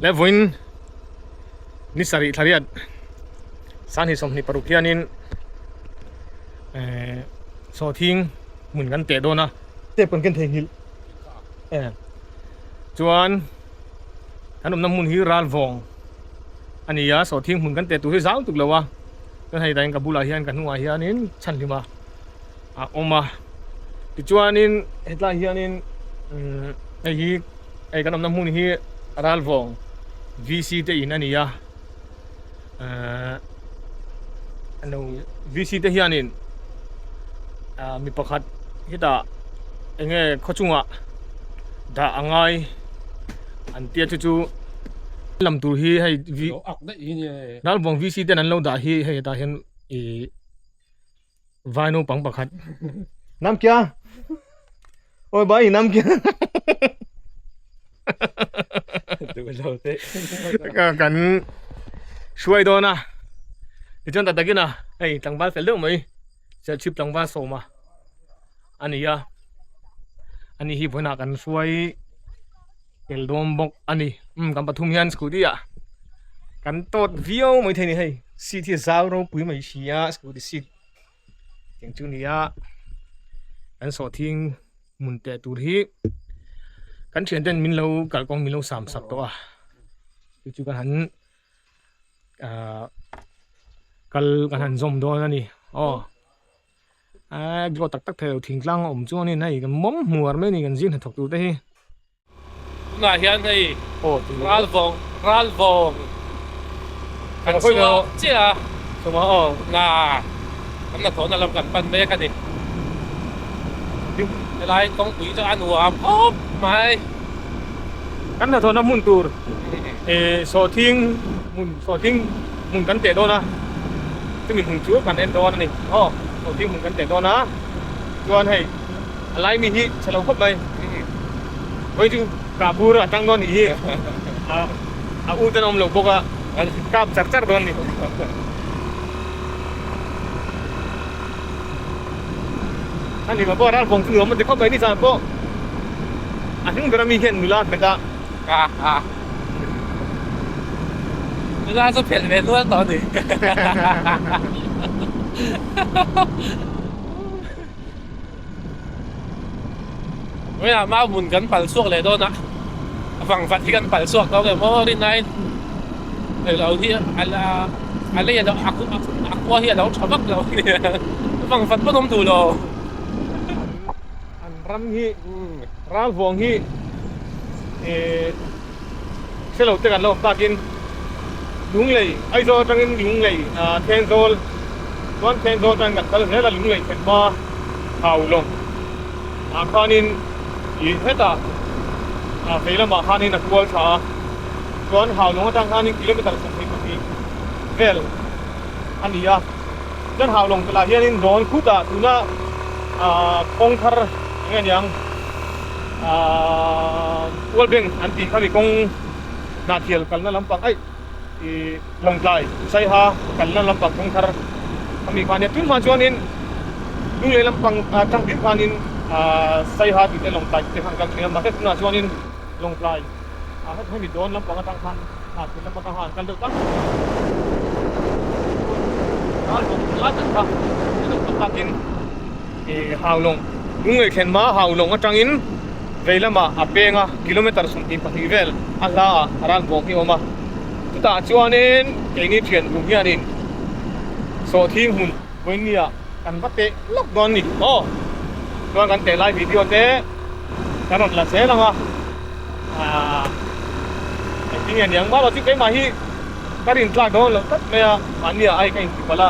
และวินนิสาริทาริยัดสารหิสมนิปรุกิยานินโซทิ้งเหมือนกันเตะโดนนะเตะเป็นกันเทหิลจวนขนมน้ำมันฮิรัลฟองอันนี้ยาโซทิ้งเหมือนกันเตะตัวที่สาวตุกเลยวะก็ให้ได้กับบุลาฮิอันกันหัวฮิอันนี้ฉันที่มาออกมาจวนนี้เฮตลาฮิอันนี้ไอ้ขนมน้ำมันฮิรัลฟองVC เตะอินอันนี้ยาอันนู้น VC เตะฮิอันนี้มีประคัดฮิตาเองเขาจุงอ่ะด่าอ่างไงอันเตี้ยจู่ๆลำตัวฮีให้นั่นบางวิสิตนั้นเราด่าฮีให้ด่าเห็นวายโนปังประคัดน้ำเกียโอ้ยบายน้ำเกียกันช่วยโดนนะดิฉันตัดตะกี้นะไอ้ตั้งบ้านเฟลเดอร์ไหมจะชิปตั้งบ้านโซมาอันนี้อันนี้ฮีพนักกันช่วยเกลดมบกอันนี้กันปฐุมยันสกุดีอ่ะกันโตดวิวไม่เท่านี้ให้สิที่สาวเราปุ้ยไม่เชียสกุดีสิอย่างจุนี้อ่ะกันสอทิ้งมุนแต่ตัวที่กันเชียนเต้นมินเรากัลกองมินเรา30ตัวจู่ๆกันหันกันหันซอมโดนนั่นนี่อ๋อก็ตักเถวทิ้งกลางจ้วนี่ให้กันมองหัวไม่นี่กันจิ้นถกตัวได้น่าเห็นไอ้โอ้รัลฟงกันชัวเจ้าสมมติอ๋อน่าอันนั้นถอนอะไรกันปั้นไปกันดิอะไรต้องปุ๋ยจะอันหัวโอ้ไม่กันถ้าถอนน้ำมุนตูร์โซทิ้งมุนกันเตะโดนนะจะมีหุ่นชั่วกันเอ็นโดนนี่อ๋อโซทิ้งมุนกันเตะโดนนะชวนให้อะไรมีฮิฉลองครบเลยไว้จู่กาบูระตั้งโดนอีอุตนมหลงปกะกาบจัดโดนนี่อันนี้มาบอกร้านฟงเหลือมันจะเข้าไปนี่ซะปะอันนี้มันมีเห็นมุลาเป็นตามุลาจะเปลี่ยนเป็นตัวตอนนี้เวลามาหมุนกันปั่นสวกเลยโดนนะฝั่งฝันที่กันปั่นสวกเราเลยเพราะว่าที่ไหนเราที่อะไรอย่างเราอักว่าที่เราชอบเราเนี่ยฝั่งฝันก็ต้องดูเราอันรำฮีร้านฟงฮีเชื่อเราเจอกันเราตากินลุงเลยไอ้โซ่ตั้งกินลุงเลยเทนโซลวันเทนโซลตั้งกันตลอดเนี่ยลุงเลยเป็นมาเอาลงคานินอีเฮต้าเฟลมาคานินนักบอลชาส่วนหาวลงตั้งคานินกิโลเมตรสักสิบปีเวลอันนี้อ่ะจนหาวลงตลาดเฮียนินโดนคุตาตุน่าคงคาร์เงี้ยยังวัลเบงอันที่เขาเรียกงนาเทียลกันนั่นลำปังไอ้ลงไกลใส่ฮากันนั่นลำปังคงคาร์เขามีความเนี่ยถึงมาชวนนินลุงเลยลำปังตั้งดินคานินใส่ฮาที่จะลงไกลที่ทางการเมืองมาแค่ถึงมาชวนนินลงไกลให้มีโดนลำปังตั้งคันเป็นลำปังทหารกันเดือดตั้งร้านตั้งตั้งกินหาวลงลุงเลยเข็นมาหาวลงก็จังอินเวลามาเปงกิโลเมตรสุ่มทีปฏิเวลอัลลาร้านบอกที่ว่ามาทุกตาชวนนินเก่งนี่เพียนลุงเนี่ยนินโซทิ้งหุ่นวันนี้กันพัดเตะล็อกดอนนี่โอ้ตอนกันเตะไลฟ์วิดีโอเตะกันหมดละเสียแล้วมั้งจริงๆอย่างว่าเราที่ไปมาที่การอินทราโดนแล้วก็เนี่ยอันนี้ไอ้กันที่พละ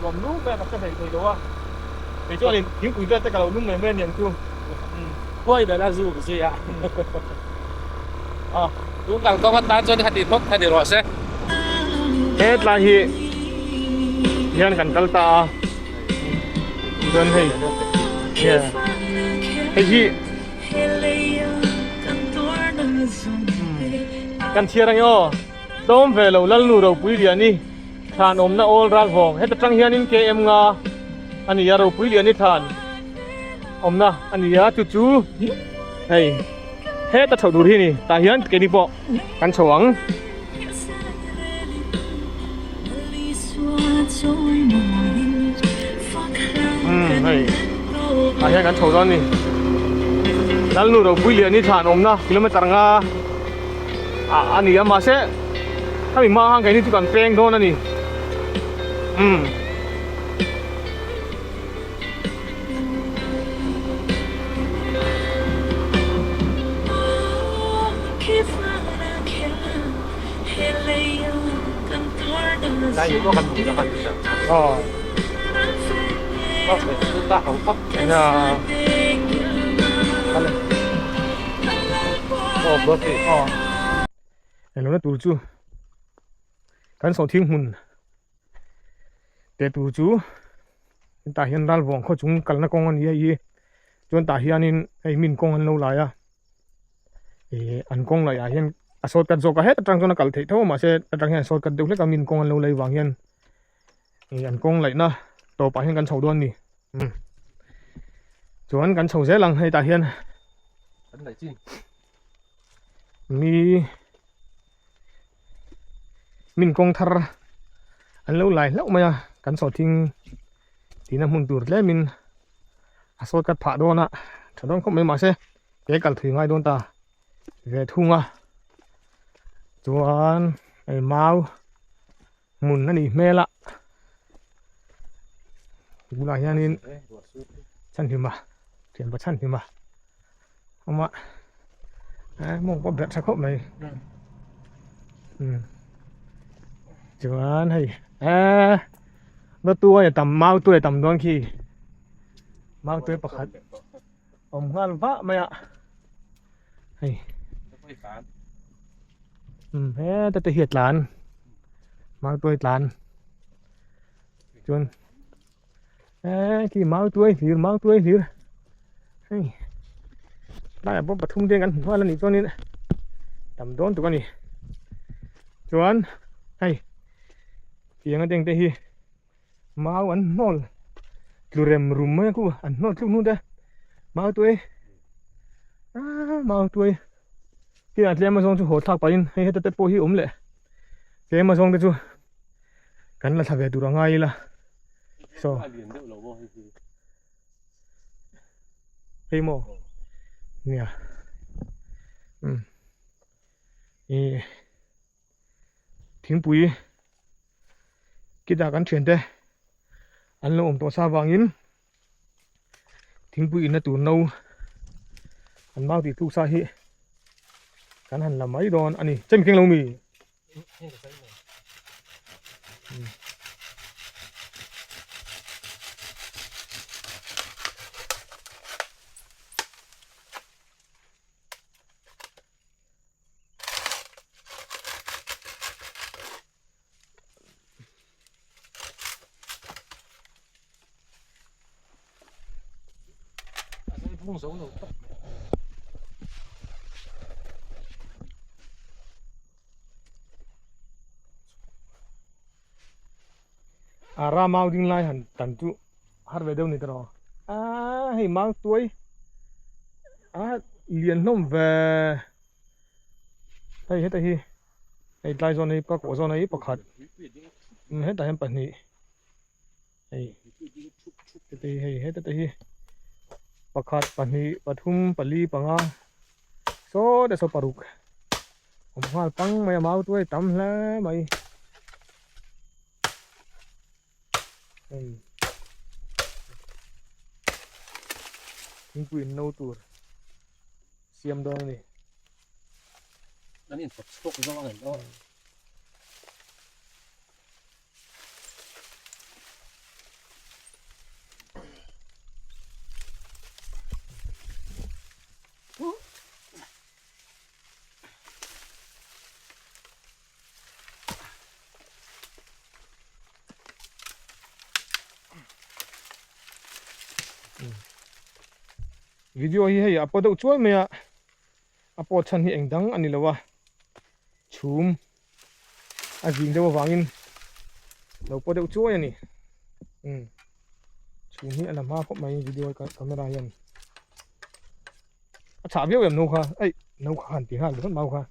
รวมรู้แบบก็เป็นตัวเดียวอ่ะแต่ช่วงนี้ทิ้งคุยได้แต่กับเราลุ่มไม่เนี่ยคือค่อยเดี๋ยวเราสู้กันสิอ่ะดูกันต้องมาตามจนคดีพบคดีรอดใช่เฮ็ดลาฮีเฮียนกันกัลตาเดินให้เนี่ยให้ฮีกันเชียร์อะไรอ๋อต้มเวลาลัลนูเราปุยเดียนี่ทานอมน่าโอลรักฟองเฮ็ดตั้งเฮียนินKMงาอันนี้เราปุยเดียนี่ทานอมน่ะอันนี้จู่ๆเฮ้ย เฮ้ตะเฉาดูที่นี่ตาเฮียนเกนิโปกันฉวงเฮ้ยตาเฮียนกันฉวงนี่แล้วนู่นเราบุยเลียนี่ฐานอมนะกิโลเมตรงอันนี้มาเสถ้ามีมาห้างไกนี่ทุกันเป้งโดนนี่ได้อยู่ก็กันอยู่แล้วกันอ๋อก็เป็นตุ๊กตาของปั๊บ เนี่ย อะไรโอ้เบอร์สี่อ๋อ เห็นแล้วนะตูจูกันสองทิ้งหุ่นแต่ตูจูตาเฮียนรัลวงเขาจุงกันนักกองอันนี้ยี่จนตาเฮียนินไอ้มินกองอันเราหลายอันกองหลายเฮียนสดกันโจก็เฮ็ดตรังจนกัลเทเท่ามาเสตรังเฮียนสดกันเด็กเล็กกับมินกองอันเราเลยวางเฮียนอันกองหลายนะต่อไปเฮียนกันเฉาด้วนนี่จวนกันเฉาเสียหลังให้ตาเฮียน อันไหนจริงมีมินกองทาร์อันเราหลายแล้วมากันสดทิ้งที่น้ำมันตูดเล่มินสดกัดผ่าโดนอ่ะถ้าโดนเขาไม่มาเสเกี่ยกันถึงไงโดนตาเวทุ่งอ่ะจวนไอ้เมาหมุนนั่นนี่เมละกูหลายอย่างนี้ชั้นถึงมาเขียนว่าชั้นถึงมาเอามามองก็แบบสักคนไหมจวนให้แล้วตัวอย่าต่ำเมาตัวอย่าต่ำดวงขี้เมาตัวประคัดผมงานพระไม่อะให้เฮ้แต่เหตุหลานเมาตัวหลานจวนขี้เมาตัวหรือเมาตัวหรือให้ได้ปุ๊บปะทุ่มเดียงกันว่าแล้วนี่ตัวนี้ต่ำโดนตัวนี้จวนให้เกี่ยงกันเต็งเตะฮีมาอันนอลลูเรมรุมไหมกูอันนอลลูกนู้นเด้มาตัวมาตัวที่อันเลี้ยงมาส่งจู่หัวทักไปยินให้เตะโปฮีเลยเกมมาส่งเตะจู่กันละทักเวดูรังไงล่ะso hey moเนี่ยทิ้งปุ๋ยกิจการเฉียนเตะอันลงตัวซาบางยินทิ้งปุ๋ยนั่นตัวนู้อันมาติดทุกสาเหตุกันหันละไม่โดนอันนี้เจ้ามีเก่งลงมีพุ่งสูงหนูรามาดิ้งไล่หันตันจุฮาร์เวเดอร์นี่ตลอดให้มาตัวเลียนน้องเวให้เฮ็ดที่ไอ้ไล่โซนนี้ก็โซนนี้ปกขัดเฮ็ดแต่เห็นปันนี้ให้เฮ็ดที่ปกขัดปันนี้ปทุมปลีปังอาโซเดโซปารุกผมว่าปังไม่มาตัวตั้มแล้วไม่ทิ้งปืนโนตูร์เสียมดองนี่นั่นนี่สต๊อกก็ว่าไงก็วิดีโอที่ให้อัปโหลดช่วยไหมอ่ะอัปโหลดชั้นที่เองดังอันนี้แล้ววะชุมวิ่งเดี๋ยววางอินเราอัปโหลดช่วยอันนี้ชุมนี่อันนั้นมาพบไหมวิดีโอกับกล้องยันฉาบเยอะแบบนู้นค่ะไอ้ nấu khăn thì hàn vẫn bao kha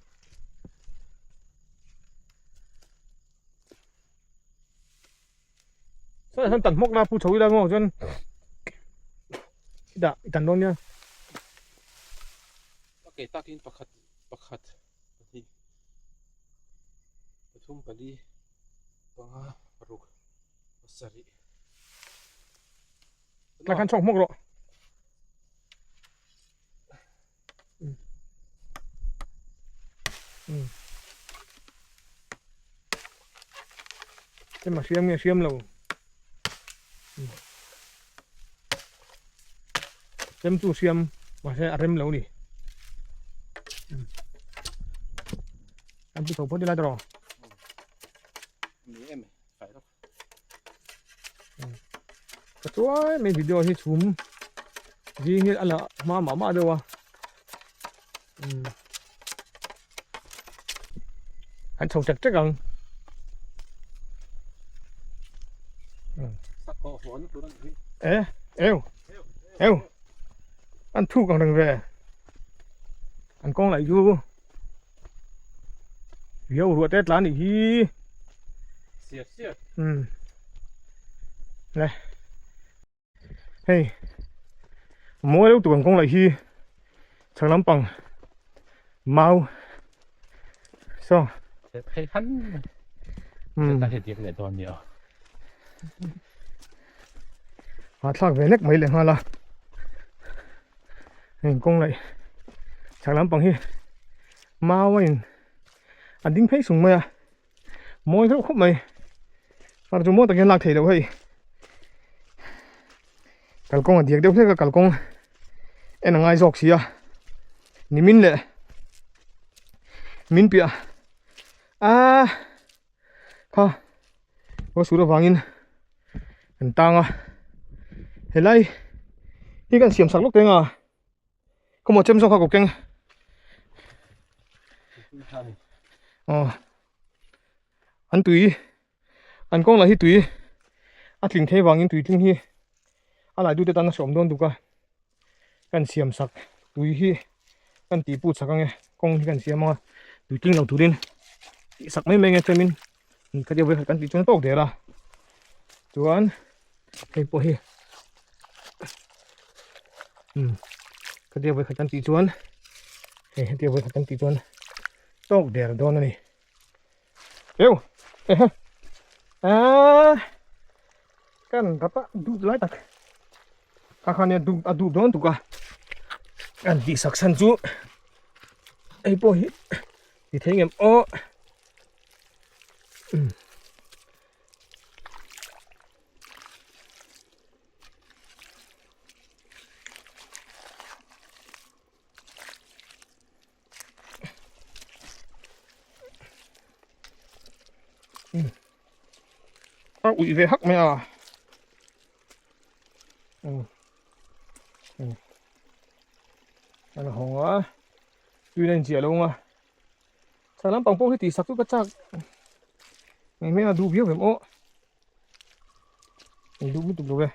sao lại tận mốc ra phụ chối ra ngô chân đã tận luôn nha ok ta tin pakhat ni pathum pali panga paruk pasari là khăn chọc mốc rồi cái mà xiêm lâu xiêm tu xiêm mà sẽ rem lâu đi anh tu thầu đi lại rồi ni em phải đâu cái chỗ mấy video thì chùm gì như anh là mà đâu à anh trồng chặt chắc gần sắc có hồn tôi đang nghĩ eo anh thu còn đằng về anh con lại vô yêu ruột tết lá này hi xiết này hey mỗi lúc tụi con lại hi chẳng lắm bằng mau sao thấy hắn ta sẽ tiếp lại toàn nhiều hạt lạc về nách mấy lần hoa là hình con lại chẳng lắm bằng hi mau anh đinh thấy sùng mày à mỗi lúc khóc mày và chúng mỗi tầng lạc thể đâu hay cào con điếc đâu thế cả cào con em là ngay giọt xí à ni min lệ min bịa à ha có số đồ vàng in hình tăng à hiện nay khi cần xiêm sắc lúc đấy à không một chấm sau của kênh anh tùy anh con là hi tùy anh linh thế vàng in tùy linh hi anh lại đuôi tan sớm đón được à cần xiêm sắc tùy hi cần tí bút sắc nghe con cần xiêm mà tùy linh lòng tùy lên sắc mấy mấy nghe cho mình cái điều về cần tí cho tốt để ra chuan cái bộ hi cái điều về cần tí chuan cái điều về cần tí chuan tốt để ra đó này yêu kan apa du lại tak kakaknya du don tuh kah kan di saksan cu boy di thấy em o ủi về hắc mày à anh hồng á tuy nên chỉ luôn à sao lắm bằng phong thì tỷ sắc chút chắc ngày mai là đủ biết về mỗ mình đủ biết tục về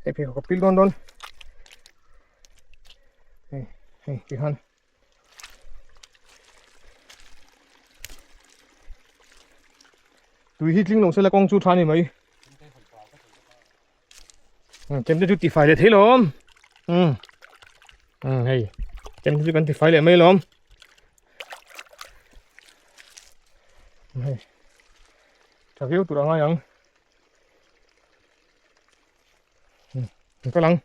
để phải có pin don hey cái hắn tùy hít linh lồng sẽ là con chú thán này mấy kem cho chút phải để thấy lắm hay kem cho chút phải để mấy lắm hay chả biết tụi nó ai không có lăng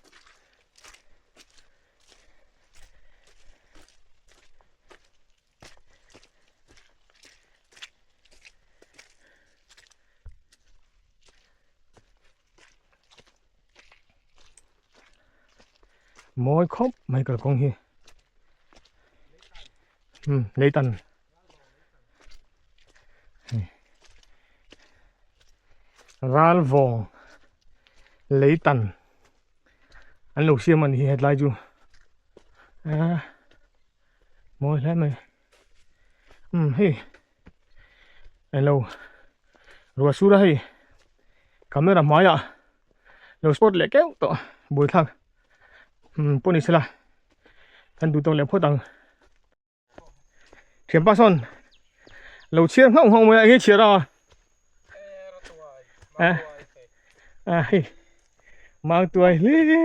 mỗi khóc mấy cái con hi lấy tần ral vòng lấy tần anh lục xiêm mình thì hết lại chú mỗi lẽ hey hello rùa su ra hey camera maya lo sport lệ kéo to buổi thang poni sila thân đủ tông lệ phốt tăng thiểm ba son lâu chia không không mới nghe chia ra hey mang tuổi li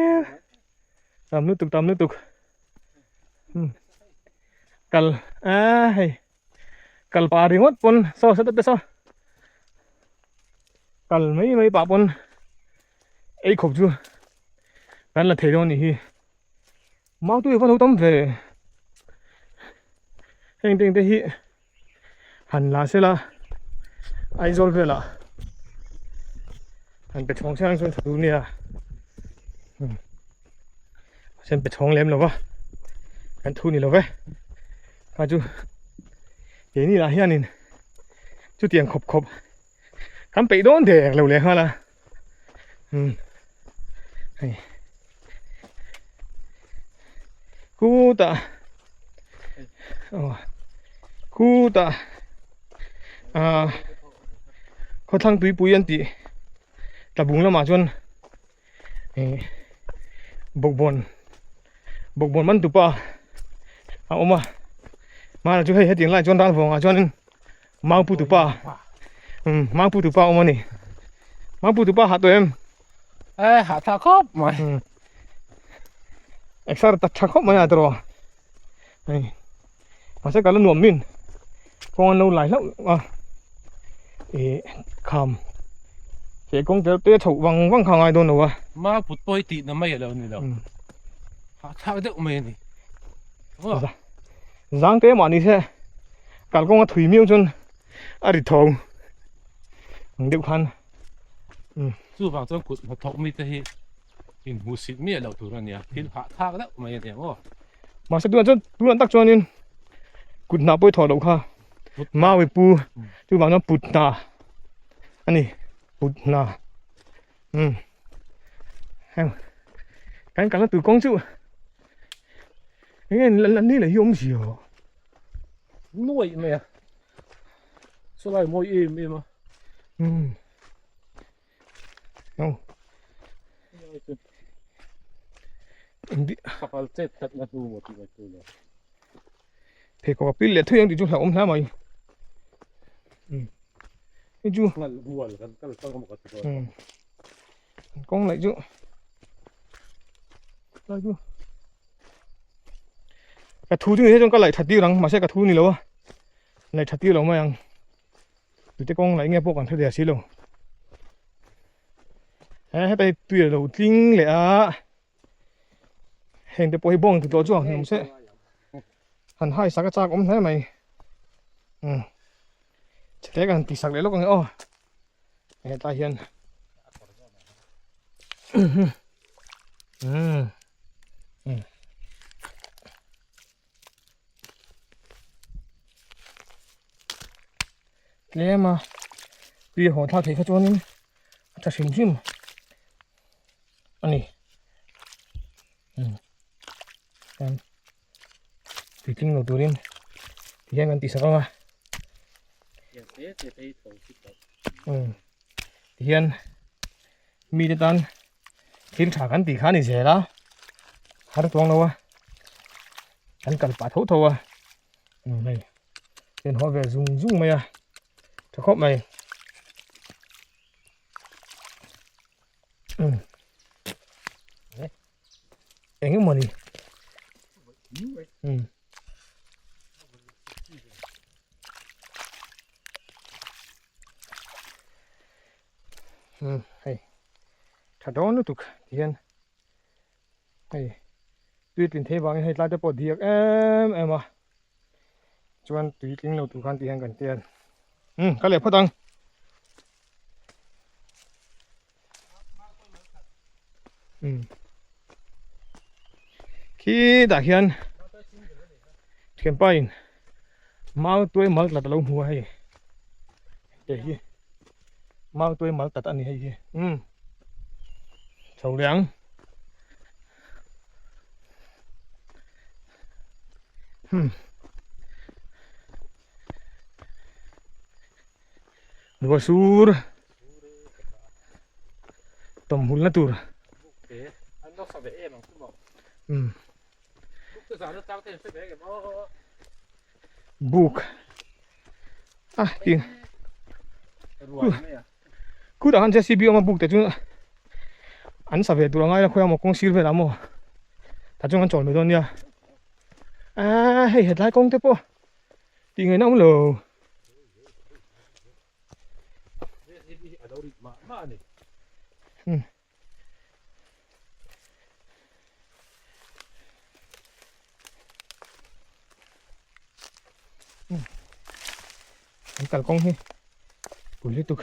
tầm nước tục kal hey kal pa ringot pon so sa so kal mấy bà pon ấy khóc chưa bạn là thể rồi nhỉ mau tôi vẫn tâm về hình tình thế hẳn là sẽ là ai rồi về là hẳn bị chóng sang xuống thật đúng nè xem bị chóng lém rồi vâng hẳn thu này rồi vậy à chú cái này là hiện nên chú tiền khóc khám bị đốn để lâu lẹ hơn là cú ta có thằng túi bùi ăn tị ta bùng là mà chôn bộc bồn mắn tụp à ông mà là chú hay hết tiếng lại chôn đan phòng chôn mau pu tụp à mau pu tụp à ông này mau pu tụp à hạt tụi em hạ thà khóc mà extra ta chắc khóc mà rồi này mà sẽ cả lần nuông min con lâu lại lắm kham cái con té thầu văng khang ai đâu nữa mà bút bôi tị nó mấy lâu nữa đâu hạ thà được mấy này giang té mà đi xe cả con thủy miêu chân đi thầu điệu khăn chú vào trong cột một thọc mi thế in hú xịt mi lâu thôi nè thì hạ thà được mấy này mà sẽ tuần tắc cho nên cột nạp bôi thò đầu kha mau với pu chú bảo nó bụt nà anh này bụt nà cái nó từ con chữ cái này lần đi là hiếm gì hả nuôi mẹ số lại mỗi em mà không kapal chết thật là tu một cái tu này thì có pin lệ thuyên thì chú thảo ông thế mày cái chú ngăn buồn cái không có cái con lại chú cái thu chứ thế trong cái lại thật tiêu rằng mà sẽ cái thu này lâu lại thật tiêu lâu mà anh tụi cái con lại nghe bộ còn theo để xí lâu hết tay tuyệt đầu tiên lệ hình để bôi bông từ đó chứ không sẽ hẳn hai sắc cái cha cũng thế mày thế còn tỉ sắc lấy lúc này nghe ta hiền thế mà bây giờ họ thao thấy cái chỗ này ta xem chim anh này thì kinh đầu tiên thì em ăn tí sao mà thì hiện mi đến tan thiên trả ăn tí khá này dễ đó khá được toang đâu ăn cần phải thấu thầu này tiền họ về dùng mày cho khóc mày cái mà đi hay thật đó nó tục tiền hay tuyệt tiền thế bằng hay lại được bỏ điếc em à cho anh tùy kinh lâu tụ khăn tiền cần tiền cái này phát tăng khi đã hiện thiền bay mau tôi mở là lâu mùa hay để gì mau tôi mở tạt anh hay gì sầu liang rùa sur tôm hùn là tur anh nó sao về em khôngบอก ừ ลูกสาวตั้งเต็มเสร็จแล้วก็ buk à tiếng รวยไหมอ่ะ cứ đã ăn JCB mà buk để chúng ăn sao về tụi ngay là khoe một con sir về lắm mà ta chúng ăn trộn mấy đôi nha à hay hết lại con thế po thì người nào cũng lờ ở đâu đi mà này ăn cả con hết bùi liên tục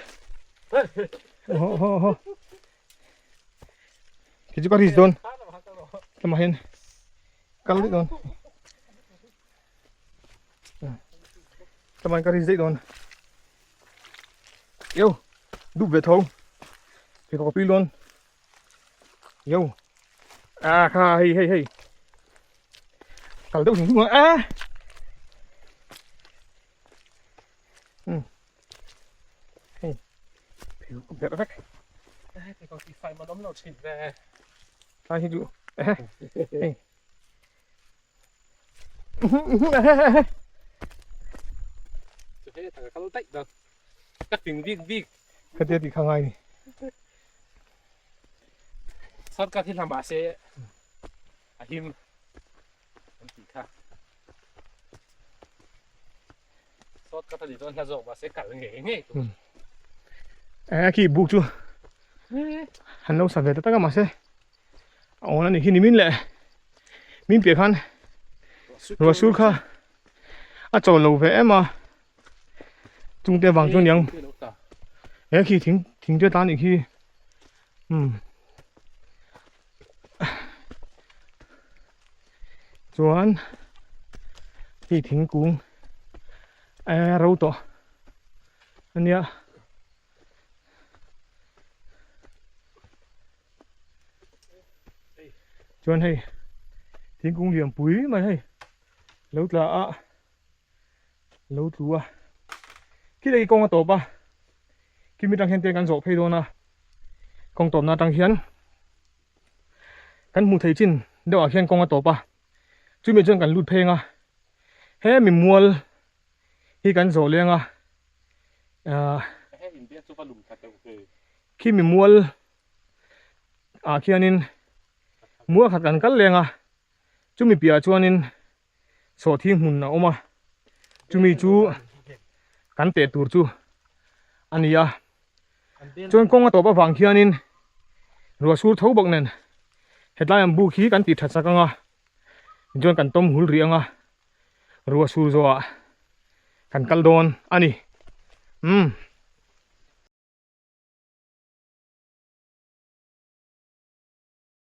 ho cái chú có gì đồn làm mà hen cắn đi đồn làm anh cái gì đồn yêu đục về thâu thì có pi luôn yêu à kha hay cắn đâu chúng mà à hiểu cũng đẹp đấy thì còn phải mà đóng lẩu xịt về ai hình dụ thế thằng cái tách được các tình việc cái tiền thì không ai này sát các thì làm bà sẽ him sát các thì tôi là rộng bà sẽ cả nghề à khi buộc chưa hắn đâu sao về tất cả mà sẽ ông này khi mình lệ mình biết hắn rồi xuống kha à chỗ lâu về mà chúng ta vàng cho nhang ấy khi thỉnh cho ta thì khi chuan khi thỉnh cũng à râu to anh nhá chuan hay thỉnh cũng điểm búi mà hay lâu là lâu lúa khi đây con tổ ba khi mình đang hiện tiền gan rộ phay đô na con tổ na đang hiếnกันมูไทยจินเดี๋ยวอาเขียนกองตัวปะช่วยมีจนกันลุดเพลงอ่ะเฮ้มีมัวที่กันโซเลียงอ่ะขี้มีมัวอาเขียนินมัวขัดกันกันเลียงอ่ะช่วยมีเปียชวนินโซที่หุ่นนะออกมาช่วยมีจูกันเตะตูดจูอันนี้อ่ะจนกองตัวปะฝังเขียนินรัวสูดเท้าบักนั่นเหตุไรบุกขี้กันติดทัศกังอ่ะจนกันต้มหุ่นเรียงอ่ะรัวสูโซอ่ะกันกัลโดนอันนี้